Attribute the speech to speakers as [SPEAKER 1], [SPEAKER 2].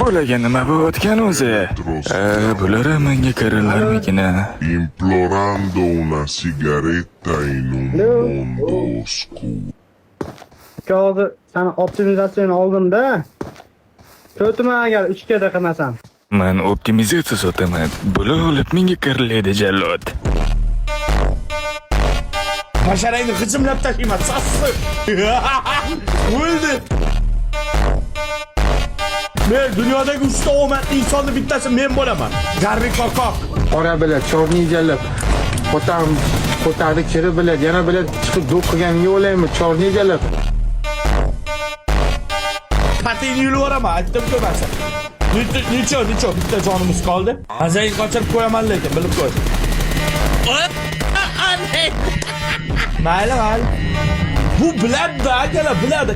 [SPEAKER 1] Bularga nima bo'layotgan o'zi? Bular menga kiralarmikin?
[SPEAKER 2] Implorando una sigaretta in un mondo oscuro.
[SPEAKER 3] Hozir seni optimizatsiyani oldim-da. Ko'tma agar 3 ga qilmasam.
[SPEAKER 1] Men optimizatsiya sotaman. Bular olib menga kirilaydi jallod.
[SPEAKER 4] Basharangni g'ijimlab tashlayman, sassiq. O'ldi. Men dunyodagi 3 ta omadli insonni bittasi men bo'laman. Garbi qoqoq.
[SPEAKER 5] Qora bilan chorni jalab. Ko'tardi kiri bilan yana bilan chiqib do'q qilganiga o'laymi? Chorni jalab.
[SPEAKER 4] Patini yulaveraman, aytdim ko'rmasa. Necha bitta jonimiz qoldi. Azayni qochirib qo'yaman lekin, bilib qo'y. Mayli. Bu biladi, akalar biladi.